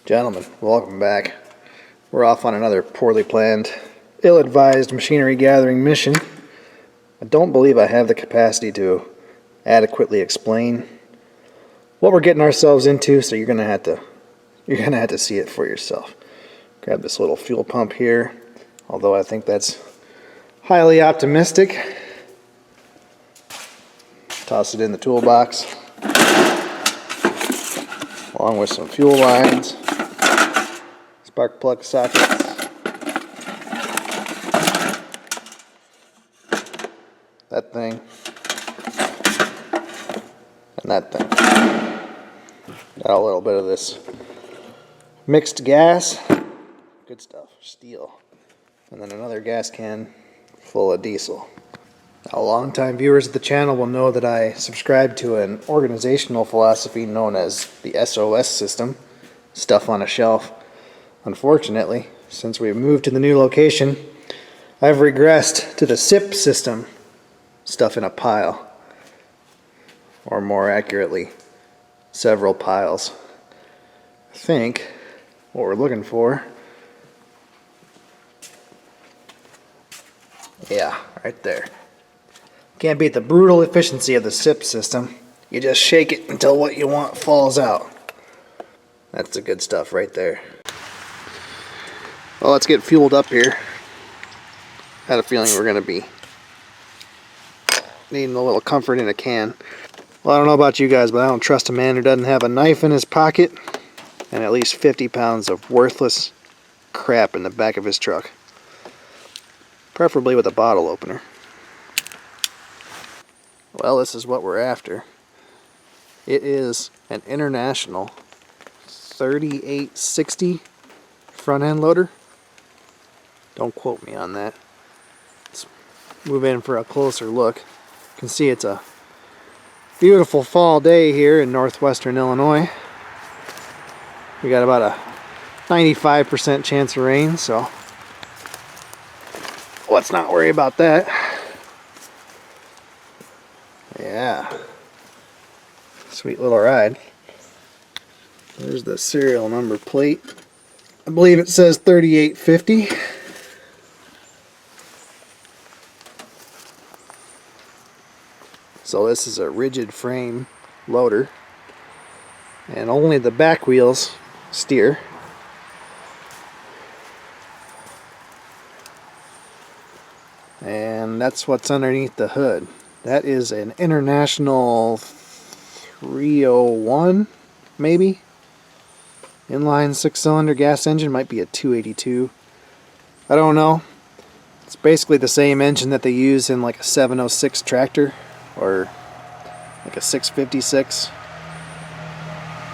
Gentlemen, welcome back. We're off on another poorly planned, ill-advised machinery gathering mission. I don't believe I have the capacity to adequately explain what we're getting ourselves into, so you're gonna have to see it for yourself. Grab this little fuel pump here, although I think that's highly optimistic. Toss it in the toolbox, along with some fuel lines, spark plug sockets, that thing, and that thing. Got a little bit of this mixed gas, good stuff, steel, and then another gas can full of diesel. Now, longtime viewers of the channel will know that I subscribe to an organizational philosophy known as the SOS system, stuff on a shelf. Unfortunately, since we've moved to the new location, I've regressed to the SIP system, stuff in a pile, or more accurately, several piles. I think what we're looking for, yeah, right there. Can't beat the brutal efficiency of the SIP system. You just shake it until what you want falls out. That's the good stuff right there. Well, let's get fueled up here. Had a feeling we're going to be needing a little comfort in a can. Well, I don't know about you guys, but I don't trust a man who doesn't have a knife in his pocket and at least 50 pounds of worthless crap in the back of his truck. Preferably with a bottle opener. Well, this is what we're after. It is an International 3860 front end loader. Don't quote me on that. Let's move in for a closer look. You can see it's a beautiful fall day here in northwestern Illinois. We got about a 95% chance of rain, so let's not worry about that. Yeah, sweet little ride. There's the serial number plate. I believe it says 3850. So this is a rigid frame loader, and only the back wheels steer. And that's what's underneath the hood. That is an International 301, maybe? Inline 6-cylinder gas engine, might be a 282. I don't know. It's basically the same engine that they use in like a 706 tractor, or like a 656.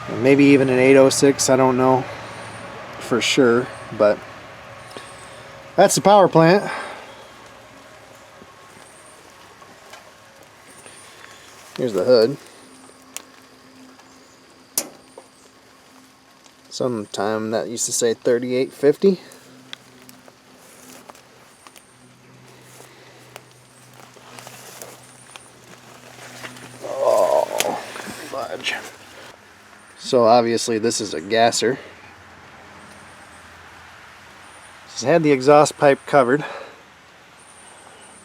And maybe even an 806, I don't know for sure, but that's the power plant. Here's the hood. Sometime that used to say 3850. Oh, fudge. So obviously this is a gasser. It's had the exhaust pipe covered,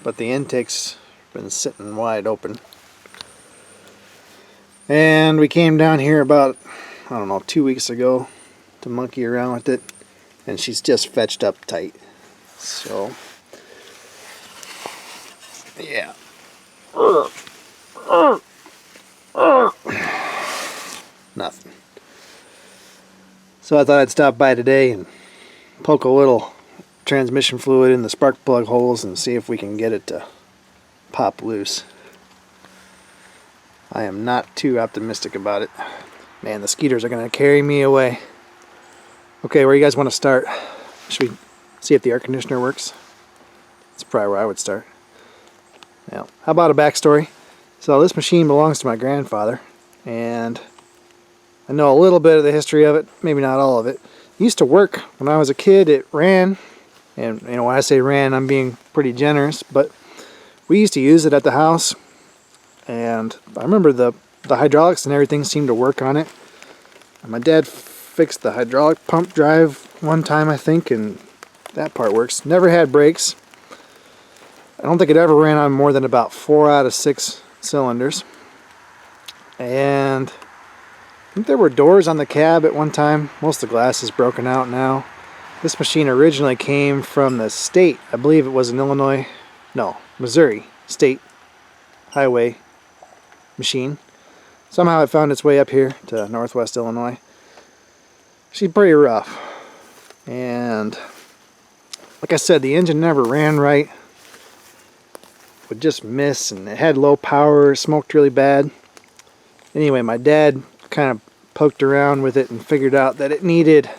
but the intake's been sitting wide open. And we came down here about, I don't know, 2 weeks ago to monkey around with it, and she's just fetched up tight. So, yeah. Nothing. So I thought I'd stop by today and poke a little transmission fluid in the spark plug holes and see if we can get it to pop loose. I am not too optimistic about it. Man, the skeeters are going to carry me away. Okay, where you guys want to start? Should we see if the air conditioner works? That's probably where I would start. Now, how about a backstory? So this machine belongs to my grandfather, and I know a little bit of the history of it, maybe not all of it. It used to work when I was a kid. It ran, and you know, when I say ran, I'm being pretty generous, but we used to use it at the house. And I remember the hydraulics and everything seemed to work on it. And my dad fixed the hydraulic pump drive one time, I think, and that part works. Never had brakes. I don't think it ever ran on more than about 4 out of 6 cylinders. And I think there were doors on the cab at one time. Most of the glass is broken out now. This machine originally came from the state. I believe it was an Illinois, no, Missouri state highway machine. Somehow it found its way up here to Northwest Illinois. She's pretty rough. And like I said, the engine never ran right. Would just miss, and it had low power, smoked really bad. Anyway, my dad kind of poked around with it and figured out that it needed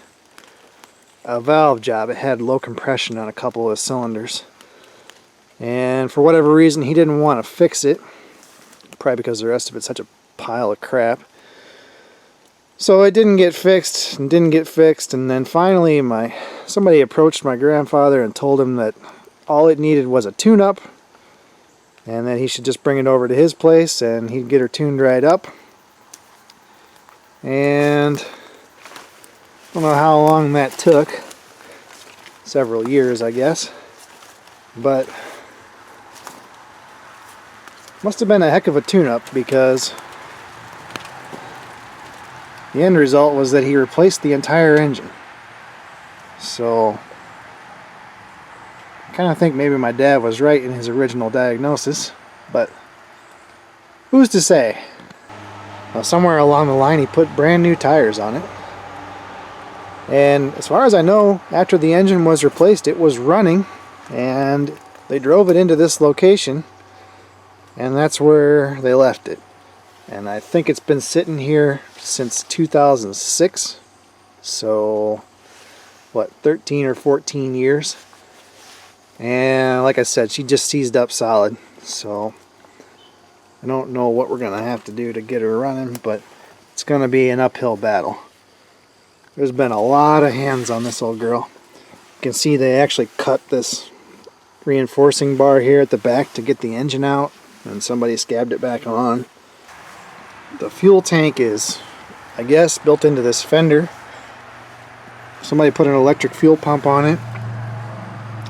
a valve job. It had low compression on a couple of cylinders. And for whatever reason, he didn't want to fix it. Probably because the rest of it's such a pile of crap. So it didn't get fixed and didn't get fixed, and then finally somebody approached my grandfather and told him that all it needed was a tune-up, and that he should just bring it over to his place and he'd get her tuned right up. And I don't know how long that took. Several years, I guess. But must have been a heck of a tune-up, because the end result was that he replaced the entire engine. So I kind of think maybe my dad was right in his original diagnosis, but who's to say? Well, somewhere along the line he put brand new tires on it. And as far as I know, after the engine was replaced, it was running, and they drove it into this location, and that's where they left it. And I think it's been sitting here since 2006, so what, 13 or 14 years. And like I said, she just seized up solid, so I don't know what we're gonna have to do to get her running, but it's gonna be an uphill battle. There's been a lot of hands on this old girl. You can see they actually cut this reinforcing bar here at the back to get the engine out, and somebody scabbed it back on. The fuel tank is, I guess, built into this fender. Somebody put an electric fuel pump on it.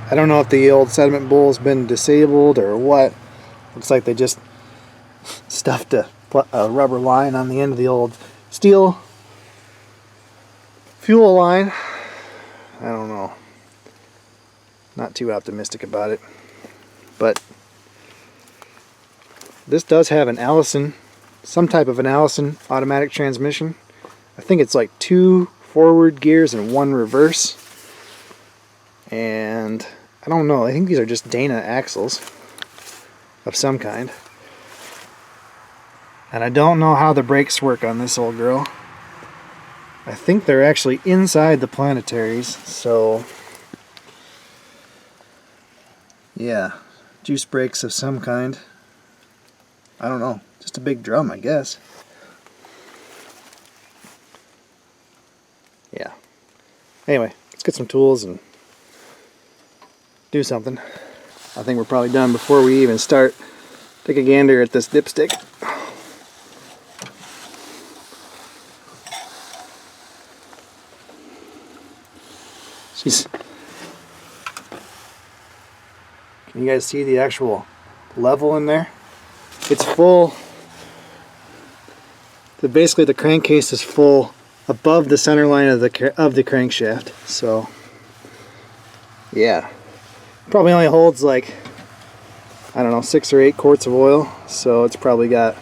I don't know if the old sediment bowl has been disabled or what. Looks like they just stuffed a rubber line on the end of the old steel fuel line. I don't know. Not too optimistic about it. But this does have an Allison, some type of an Allison automatic transmission. I think it's like 2 forward gears and 1 reverse. And I don't know, I think these are just Dana axles of some kind. And I don't know how the brakes work on this old girl. I think they're actually inside the planetaries, so yeah, juice brakes of some kind. I don't know, just a big drum, I guess. Yeah. Anyway, let's get some tools and do something. I think we're probably done before we even start. Take a gander at this dipstick. Can you guys see the actual level in there? It's full. Basically the crankcase is full above the center line of the crankshaft. So yeah, probably only holds like, I don't know, 6 or 8 quarts of oil. So it's probably got,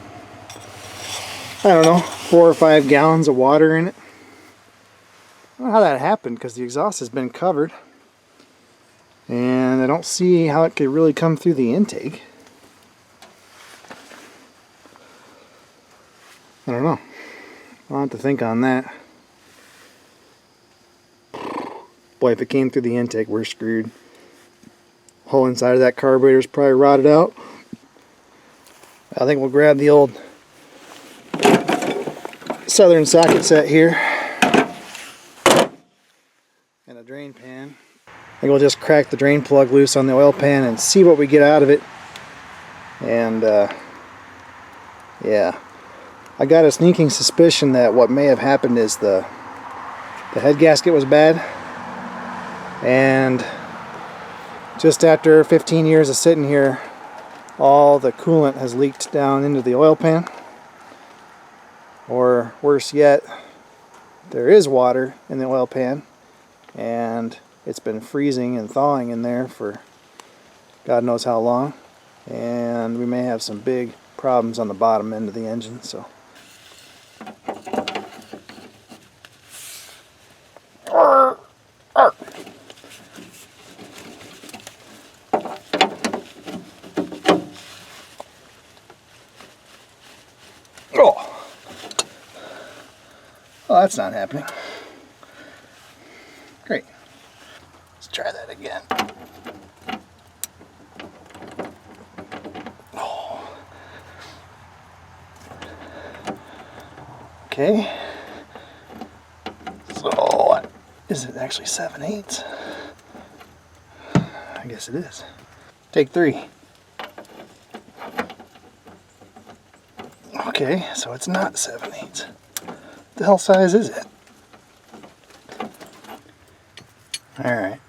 I don't know, 4 or 5 gallons of water in it. I don't know how that happened, because the exhaust has been covered, and I don't see how it could really come through the intake. I don't know. I'll have to think on that. Boy, if it came through the intake, we're screwed. Whole inside of that carburetor is probably rotted out. I think we'll grab the old Southern socket set here and a drain pan. I think we'll just crack the drain plug loose on the oil pan and see what we get out of it. And yeah, I got a sneaking suspicion that what may have happened is the The head gasket was bad, and just after 15 years of sitting here, all the coolant has leaked down into the oil pan. Or worse yet, there is water in the oil pan, and it's been freezing and thawing in there for God knows how long, and we may have some big problems on the bottom end of the engine. So oh, that's not happening. Great. Let's try that again. Oh. Okay. So, is it actually 7/8? I guess it is. Take 3. Okay, so it's not 7/8. What the hell size is it? Alright.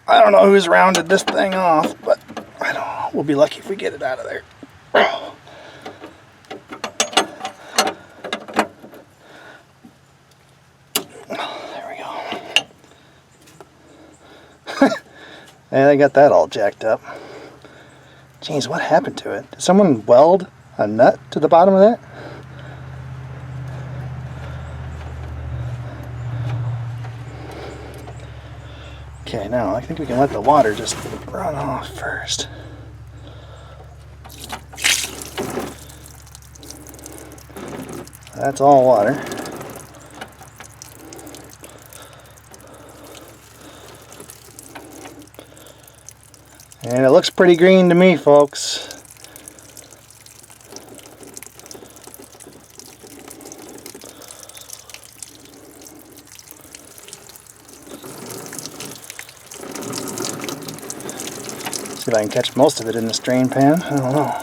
I don't know who's rounded this thing off, but I don't know. We'll be lucky if we get it out of there. Oh. There we go. And I got that all jacked up. Jeez, what happened to it? Did someone weld a nut to the bottom of that? Okay, now I think we can let the water just run off first. That's all water. And it looks pretty green to me, folks. See if I can catch most of it in this drain pan. I don't know.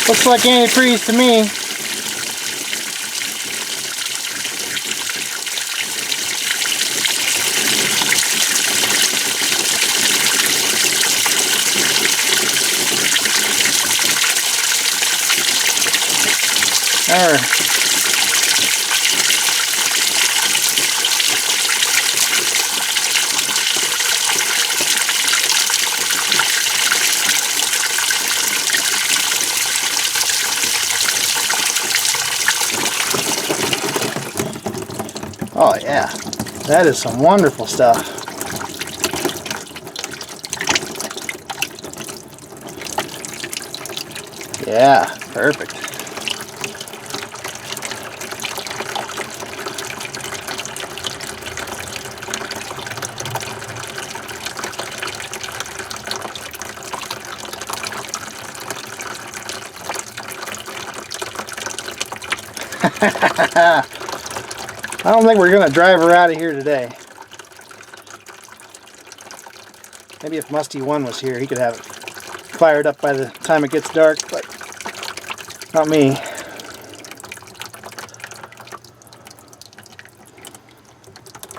Looks like antifreeze to me. There. Oh yeah, that is some wonderful stuff. Yeah, perfect. I don't think we're going to drive her out of here today. Maybe if Musty One was here, he could have it fired up by the time it gets dark, but not me.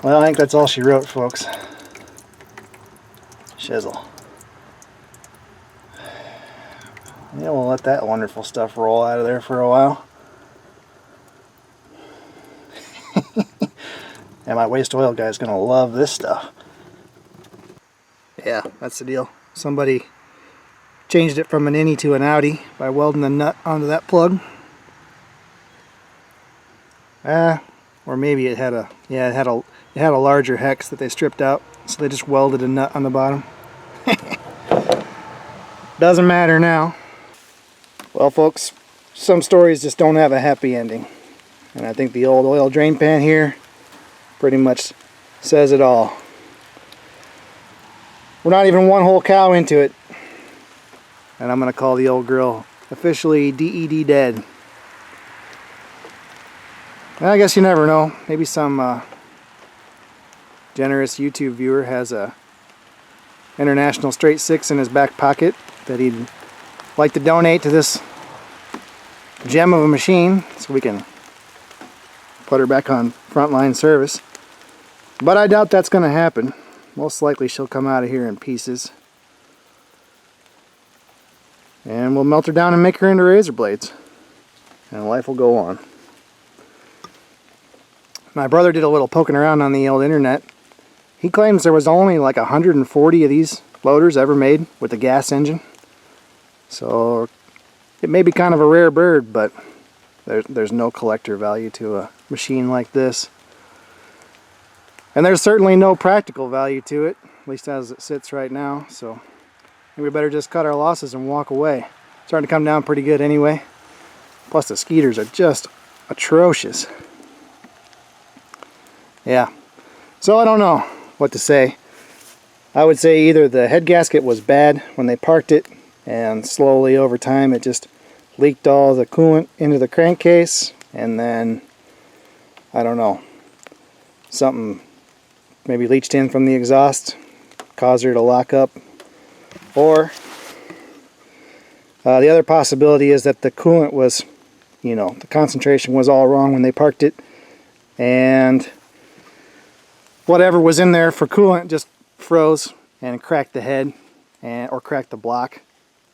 Well, I think that's all she wrote, folks. Shizzle. Yeah, we'll let that wonderful stuff roll out of there for a while. And my waste oil guy's gonna love this stuff. Yeah, that's the deal. Somebody changed it from an innie to an outie by welding the nut onto that plug. Or maybe it had a larger hex that they stripped out, so they just welded a nut on the bottom. Doesn't matter now. Well, folks, some stories just don't have a happy ending, and I think the old oil drain pan here pretty much says it all. We're not even one whole cow into it, and I'm gonna call the old girl officially DED dead. Well, I guess you never know. Maybe some generous YouTube viewer has a International Straight Six in his back pocket that he'd like to donate to this gem of a machine so we can put her back on frontline service. But I doubt that's going to happen. Most likely she'll come out of here in pieces. And we'll melt her down and make her into razor blades. And life will go on. My brother did a little poking around on the old internet. He claims there was only like 140 of these loaders ever made with a gas engine. So it may be kind of a rare bird, but there's no collector value to a machine like this. And there's certainly no practical value to it, at least as it sits right now. So we better just cut our losses and walk away. It's starting to come down pretty good anyway. Plus the skeeters are just atrocious. Yeah, so I don't know what to say. I would say either the head gasket was bad when they parked it, and slowly over time it just leaked all the coolant into the crankcase, and then, I don't know, something maybe leached in from the exhaust, caused her to lock up. Or the other possibility is that the coolant was, the concentration was all wrong when they parked it, and whatever was in there for coolant just froze and cracked the head or cracked the block,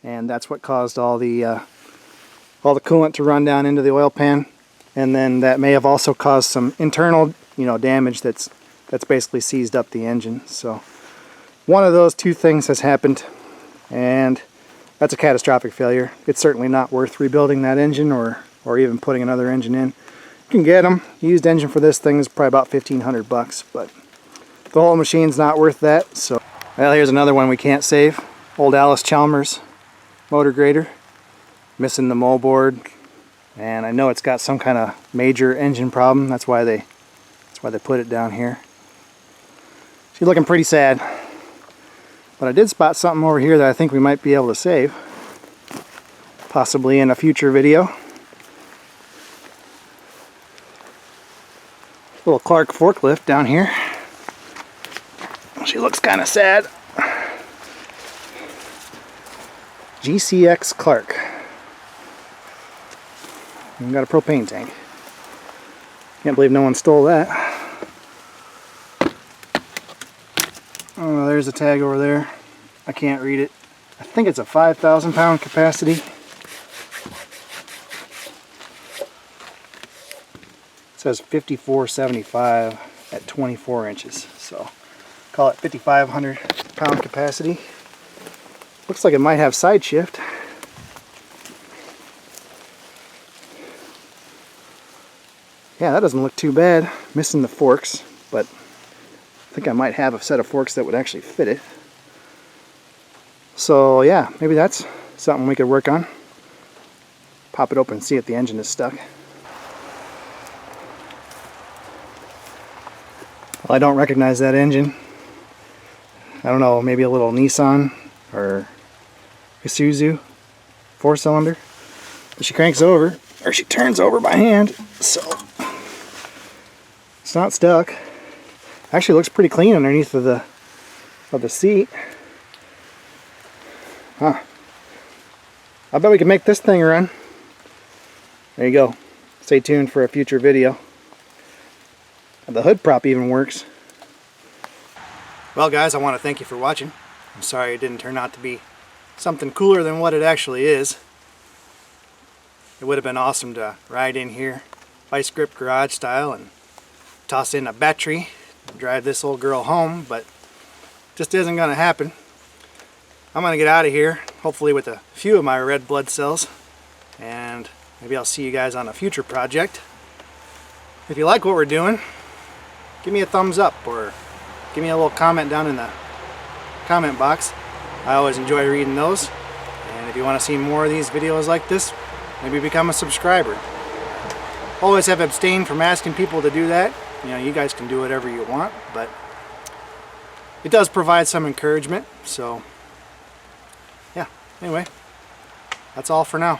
and that's what caused all the coolant to run down into the oil pan. And then that may have also caused some internal damage that's basically seized up the engine. So one of those two things has happened, and that's a catastrophic failure. It's certainly not worth rebuilding that engine or even putting another engine in. You can get them. Used engine for this thing is probably about $1,500, but the whole machine's not worth that. So, well, here's another one we can't save. Old Allis Chalmers motor grader, missing the moldboard, and I know it's got some kind of major engine problem. That's why they put it down here. She's looking pretty sad, but I did spot something over here that I think we might be able to save, possibly in a future video. Little Clark forklift down here. She looks kind of sad. GCX Clark. Even got a propane tank. Can't believe no one stole that. Oh, there's a tag over there. I can't read it. I think it's a 5,000 pound capacity. It says 5475 at 24 inches. So call it 5,500 pound capacity. Looks like it might have side shift. Yeah, that doesn't look too bad. Missing the forks, but I think I might have a set of forks that would actually fit it. So yeah, maybe that's something we could work on. Pop it open and see if the engine is stuck. Well, I don't recognize that engine. I don't know, maybe a little Nissan or Isuzu 4-cylinder. But she cranks over, or she turns over by hand, so it's not stuck. Actually looks pretty clean underneath of the seat. Huh. I bet we can make this thing run. There you go. Stay tuned for a future video. The hood prop even works. Well guys, I want to thank you for watching. I'm sorry it didn't turn out to be something cooler than what it actually is. It would have been awesome to ride in here, vice grip garage style, and toss in a battery and drive this old girl home, but just isn't going to happen. I'm going to get out of here, hopefully with a few of my red blood cells, and maybe I'll see you guys on a future project. If you like what we're doing, give me a thumbs up or give me a little comment down in the comment box. I always enjoy reading those. And if you want to see more of these videos like this, maybe become a subscriber. Always have abstained from asking people to do that. You guys can do whatever you want, but it does provide some encouragement. So yeah, anyway, that's all for now.